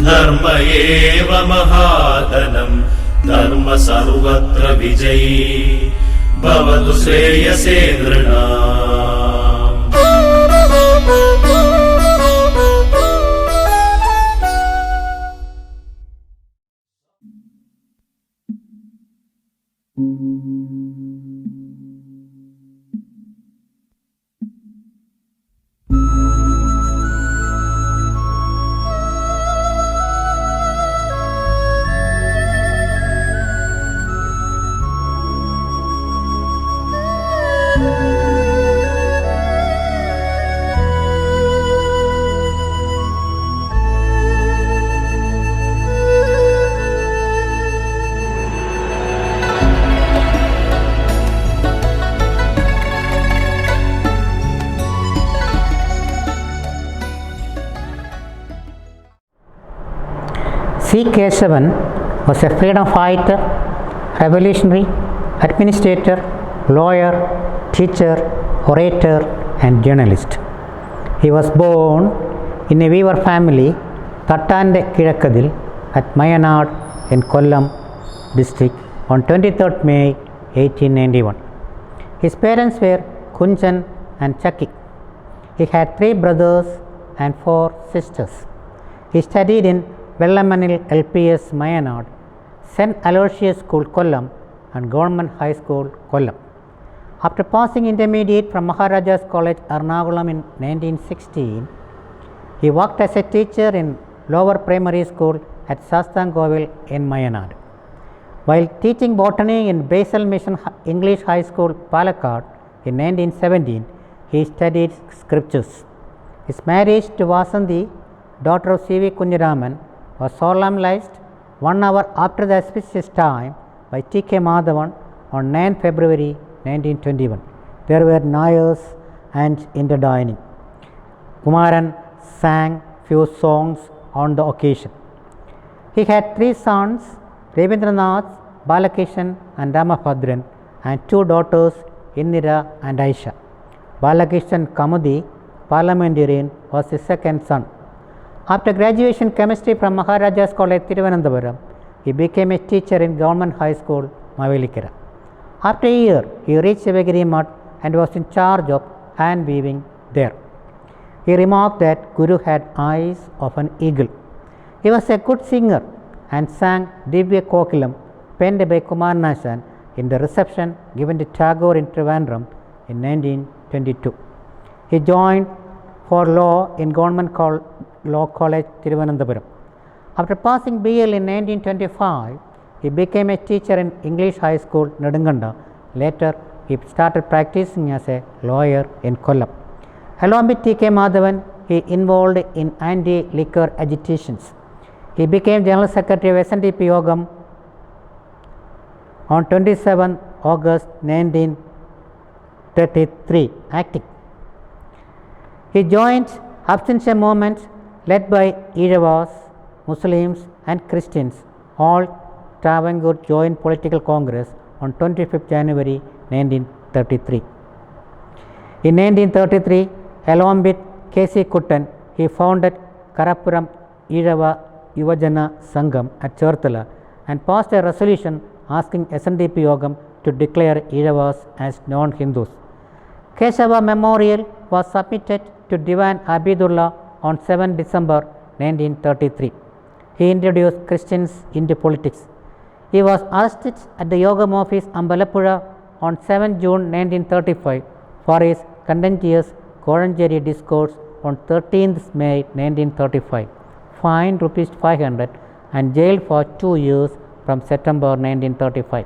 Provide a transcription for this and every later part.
धर्म एव महाधनं धर्म सर्वत्र विजयी भवतु श्रेयसे नृणाम्। C. Kesavan was a freedom fighter, revolutionary, administrator, lawyer, teacher, orator, and journalist. He was born in a weaver family, Tattande Kirakadil, at Mayanad in Kollam district on 23rd May 1891. His parents were Kunjan and Chakki. He had 3 brothers and 4 sisters. He studied in Vellamanil LPS Mayanad, St. Aloysius School Kollam and Government High School Kollam. After passing intermediate from Maharaja's College Ernakulam in 1916, he worked as a teacher in lower primary school at Sastangovil in Mayanad. While teaching botany in Basel Mission English High School Palakkad in 1917, he studied scriptures. His marriage to Vasanthi, daughter of C.V. Kunjaraman, was solemnized 1 hour after the auspicious time by T.K. Madhavan on 9 February 1921. There were nayars and interdining. Kumaran sang few songs on the occasion. He had 3 sons, Rabindranath, Balakishan and Ramabhadran, and 2 daughters, Indira and Aisha. Balakishan Kamudi, parliamentarian, was his second son. After graduation chemistry from Maharaja's College Thiruvananthapuram, he became a teacher in Government High School, Mavelikara. After a year, he reached Shivagiri Mutt and was in charge of hand weaving there. He remarked that Guru had eyes of an eagle. He was a good singer and sang Divya Kokilam, penned by Kumaranashan, in the reception given to Tagore in Trivandrum in 1922. He joined for law in Government Law College, Thiruvananthapuram. After passing BL in 1925, he became a teacher in English High School, Nedunganda. Later, he started practicing as a lawyer in Kollam. Along with T.K. Madhavan, he involved in anti-liquor agitations. He became General Secretary of SNDP Yogam on 27 August 1933, acting. He joined abstention movements led by Izhavas, Muslims and Christians. All Travancore joined political congress on 25th January 1933. In 1933, along with K.C. Kuttan, he founded Karappuram Izhava Yuvajana Sangam at Cherthala and passed a resolution asking SNDP Yogam to declare Izhavas as non-Hindus. Kesava Memorial was submitted to Diwan Abidullah on 7 December 1933. He introduced Christians into politics. He was arrested at the Yogam office Ambalappuzha on 7 June 1935 for his contentious Kolanjeri discourse on 13th May 1935, fined ₹500 and jailed for 2 years from September 1935.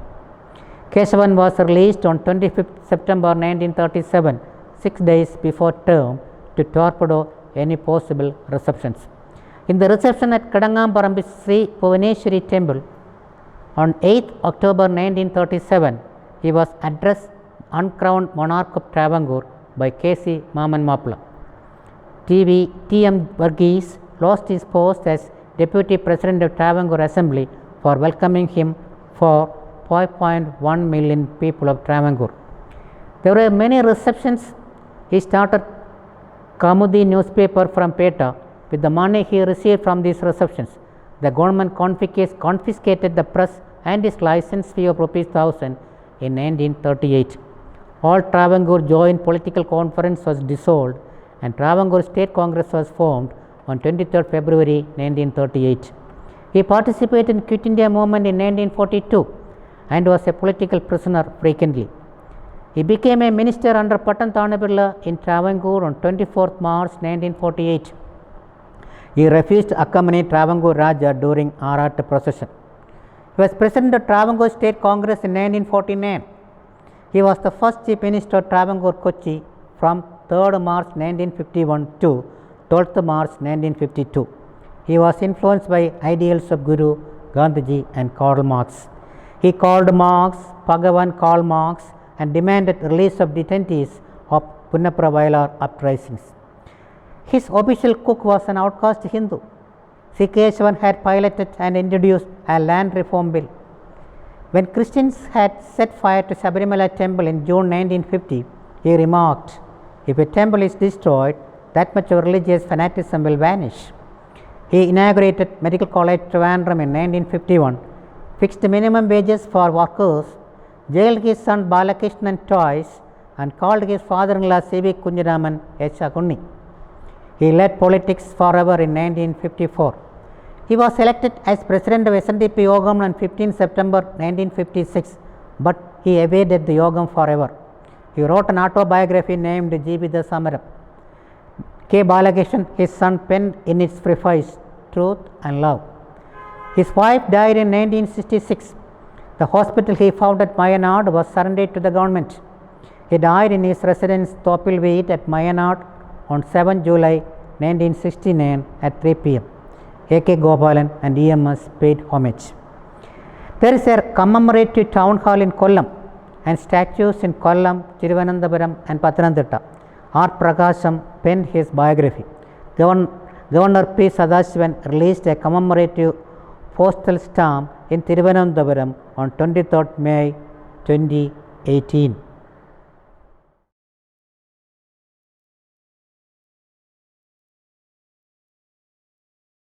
Kesavan was released on 25th September 1937, 6 days before term, to torpedo any possible receptions. In the reception at Kadangamparambis Sri Bhuvaneshwari Temple on 8th October 1937, he was addressed uncrowned monarch of Travancore by K.C. Maman Mapla. T.M. Varghese lost his post as Deputy President of Travancore Assembly for welcoming him for 5.1 million people of Travancore. There were many receptions. He started Kamudi newspaper from Peta with the money he received from these receptions. the government confiscated the press and its license fee of ₹1,000 in 1938. All Travancore Joint Political Conference was dissolved and Travancore State Congress was formed on 23rd February 1938. He participated in Quit India movement in 1942 and was a political prisoner frequently. He became a minister under Pattan Thana in Travancore on 24th March 1948. He refused to accompany Travancore Raja during Arat procession. He was president of Travancore State Congress in 1949. He was the first chief minister of Travancore Kochi from 3rd March 1951 to 12th March 1952. He was influenced by ideals of Guru, Gandhiji and Karl Marx. He called Marx Bhagavan Karl Marx and demanded release of detainees of Punnapura Vayalar uprisings. His official cook was an outcast Hindu. C. Kesavan had piloted and introduced a land reform bill. When Christians had set fire to Sabarimala temple in June 1950, he remarked, "If a temple is destroyed, that much of religious fanaticism will vanish." He inaugurated Medical College Trivandrum in 1951, fixed minimum wages for workers, jailed his son Balakrishnan twice, and called his father-in-law C.V. Kunjaraman a Shakunni. He led politics forever in 1954. He was elected as president of SNDP Yogam on 15 September 1956, but he evaded the Yogam forever. He wrote an autobiography named Jeevitha Samaram. K. Balakrishnan, his son, penned in its preface, "Truth and Love." His wife died in 1966. The hospital he founded at Mayanad was surrendered to the government. He died in his residence Thopilveet at Mayanad on 7 July 1969 at 3 p.m. A.K. Gopalan and EMS paid homage. There is a commemorative town hall in Kollam and statues in Kollam, Thiruvananthapuram and Pathanamthitta. R. Prakasham penned his biography. Governor P. Sadashivan released a commemorative postal stamp in Thiruvananthapuram on 23rd May 2018.